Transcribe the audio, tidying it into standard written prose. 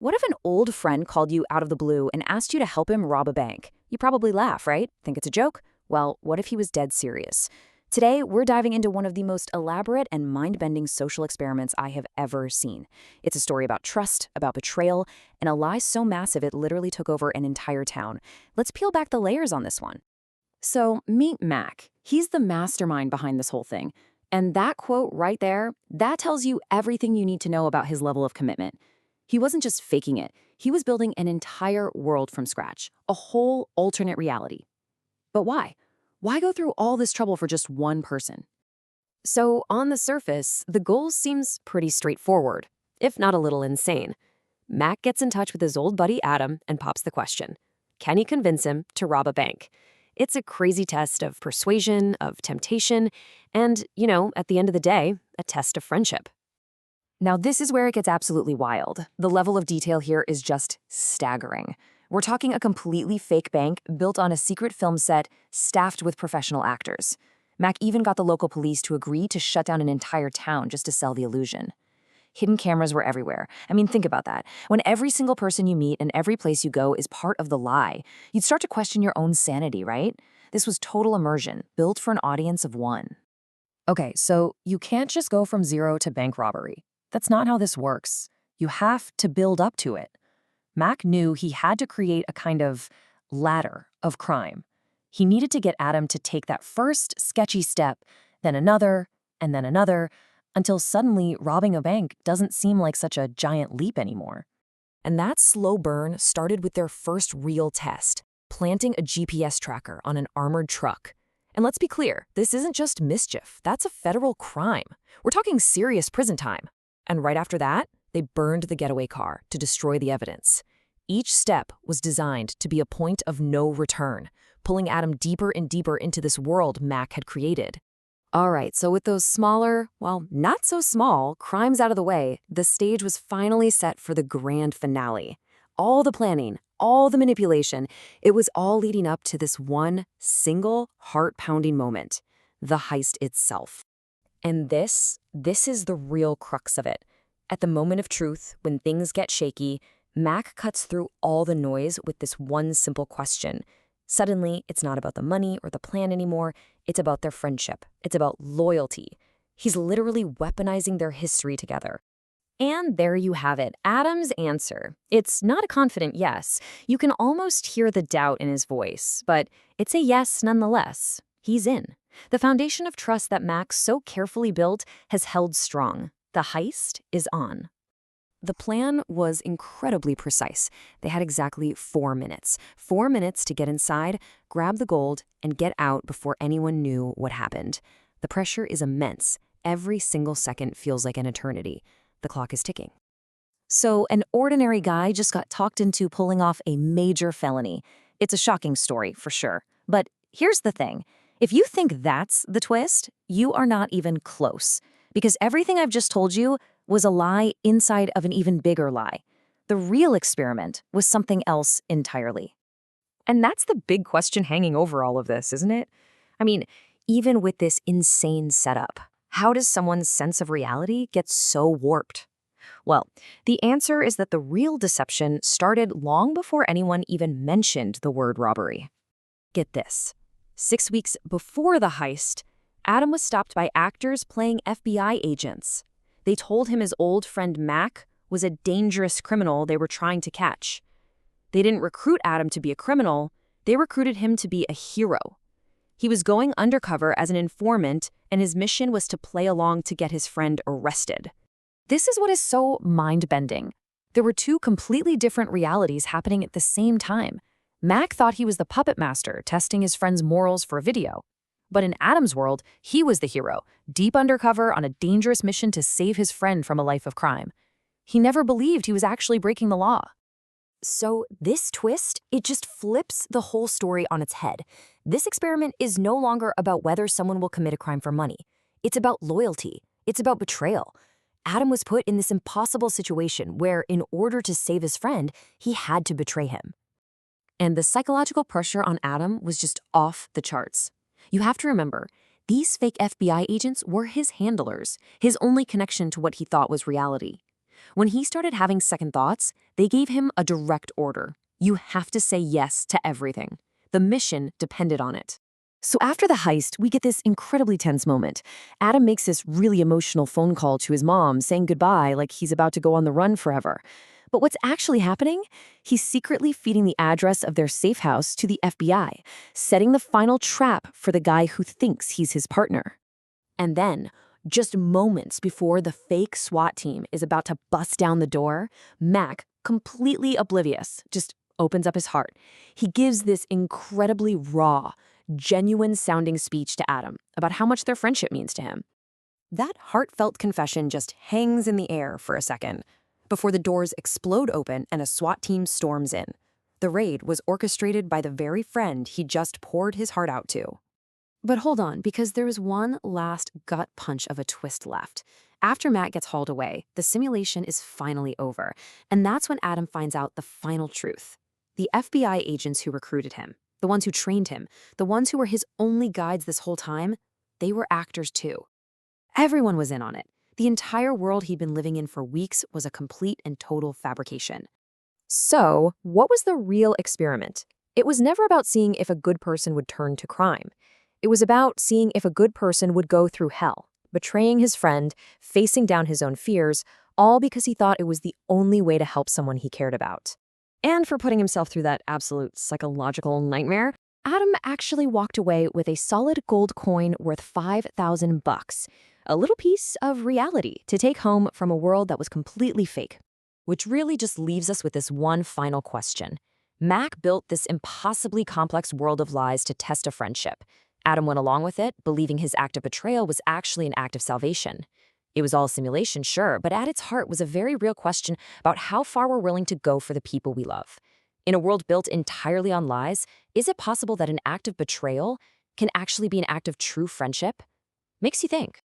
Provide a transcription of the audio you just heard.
What if an old friend called you out of the blue and asked you to help him rob a bank? You probably laugh, right? Think it's a joke? Well, what if he was dead serious? Today, we're diving into one of the most elaborate and mind-bending social experiments I have ever seen. It's a story about trust, about betrayal, and a lie so massive it literally took over an entire town. Let's peel back the layers on this one. So, meet Mac. He's the mastermind behind this whole thing. And that quote right there, that tells you everything you need to know about his level of commitment. He wasn't just faking it, he was building an entire world from scratch, a whole alternate reality. But why? Why go through all this trouble for just one person? So, on the surface, the goal seems pretty straightforward, if not a little insane. Mac gets in touch with his old buddy Adam and pops the question. Can he convince him to rob a bank? It's a crazy test of persuasion, of temptation, and, at the end of the day, a test of friendship. Now, this is where it gets absolutely wild. The level of detail here is just staggering. We're talking a completely fake bank built on a secret film set staffed with professional actors. Mac even got the local police to agree to shut down an entire town just to sell the illusion. Hidden cameras were everywhere. I mean, think about that. When every single person you meet and every place you go is part of the lie, you'd start to question your own sanity, right? This was total immersion, built for an audience of one. Okay, so you can't just go from zero to bank robbery. That's not how this works. You have to build up to it. Mac knew he had to create a kind of ladder of crime. He needed to get Adam to take that first sketchy step, then another, and then another, until suddenly robbing a bank doesn't seem like such a giant leap anymore. And that slow burn started with their first real test, planting a GPS tracker on an armored truck. And let's be clear, this isn't just mischief. That's a federal crime. We're talking serious prison time. And right after that, they burned the getaway car to destroy the evidence. Each step was designed to be a point of no return, pulling Adam deeper and deeper into this world Mac had created. All right, so with those smaller, well, not so small, crimes out of the way, the stage was finally set for the grand finale. All the planning, all the manipulation, it was all leading up to this one single heart-pounding moment, the heist itself. And this is the real crux of it. At the moment of truth, when things get shaky, Mac cuts through all the noise with this one simple question. Suddenly, it's not about the money or the plan anymore. It's about their friendship. It's about loyalty. He's literally weaponizing their history together. And there you have it, Adam's answer. It's not a confident yes. You can almost hear the doubt in his voice, but it's a yes nonetheless. He's in. The foundation of trust that Mac so carefully built has held strong. The heist is on. The plan was incredibly precise. They had exactly 4 minutes. 4 minutes to get inside, grab the gold, and get out before anyone knew what happened. The pressure is immense. Every single second feels like an eternity. The clock is ticking. So an ordinary guy just got talked into pulling off a major felony. It's a shocking story, for sure. But here's the thing. If you think that's the twist, you are not even close. Because everything I've just told you was a lie inside of an even bigger lie. The real experiment was something else entirely. And that's the big question hanging over all of this, isn't it? I mean, even with this insane setup, how does someone's sense of reality get so warped? Well, the answer is that the real deception started long before anyone even mentioned the word robbery. Get this. 6 weeks before the heist, Adam was stopped by actors playing FBI agents. They told him his old friend Mac was a dangerous criminal they were trying to catch. They didn't recruit Adam to be a criminal, they recruited him to be a hero. He was going undercover as an informant, and his mission was to play along to get his friend arrested. This is what is so mind-bending. There were 2 completely different realities happening at the same time. Mac thought he was the puppet master, testing his friend's morals for a video. But in Adam's world, he was the hero, deep undercover on a dangerous mission to save his friend from a life of crime. He never believed he was actually breaking the law. So this twist, it just flips the whole story on its head. This experiment is no longer about whether someone will commit a crime for money. It's about loyalty. It's about betrayal. Adam was put in this impossible situation where, in order to save his friend, he had to betray him. And the psychological pressure on Adam was just off the charts. You have to remember, these fake FBI agents were his handlers, his only connection to what he thought was reality. When he started having second thoughts, they gave him a direct order. You have to say yes to everything. The mission depended on it. So after the heist, we get this incredibly tense moment. Adam makes this really emotional phone call to his mom, saying goodbye like he's about to go on the run forever. But what's actually happening? He's secretly feeding the address of their safe house to the FBI, setting the final trap for the guy who thinks he's his partner. And then, just moments before the fake SWAT team is about to bust down the door, Mac, completely oblivious, just opens up his heart. He gives this incredibly raw, genuine-sounding speech to Adam about how much their friendship means to him. That heartfelt confession just hangs in the air for a second before the doors explode open and a SWAT team storms in. The raid was orchestrated by the very friend he just poured his heart out to. But hold on, because there is one last gut punch of a twist left. After Matt gets hauled away, the simulation is finally over, and that's when Adam finds out the final truth. The FBI agents who recruited him, the ones who trained him, the ones who were his only guides this whole time, they were actors too. Everyone was in on it. The entire world he'd been living in for weeks was a complete and total fabrication. So, what was the real experiment? It was never about seeing if a good person would turn to crime. It was about seeing if a good person would go through hell, betraying his friend, facing down his own fears, all because he thought it was the only way to help someone he cared about. And for putting himself through that absolute psychological nightmare, Adam actually walked away with a solid gold coin worth $5,000, a little piece of reality to take home from a world that was completely fake. Which really just leaves us with this one final question. Mac built this impossibly complex world of lies to test a friendship. Adam went along with it, believing his act of betrayal was actually an act of salvation. It was all a simulation, sure, but at its heart was a very real question about how far we're willing to go for the people we love. In a world built entirely on lies, is it possible that an act of betrayal can actually be an act of true friendship? Makes you think.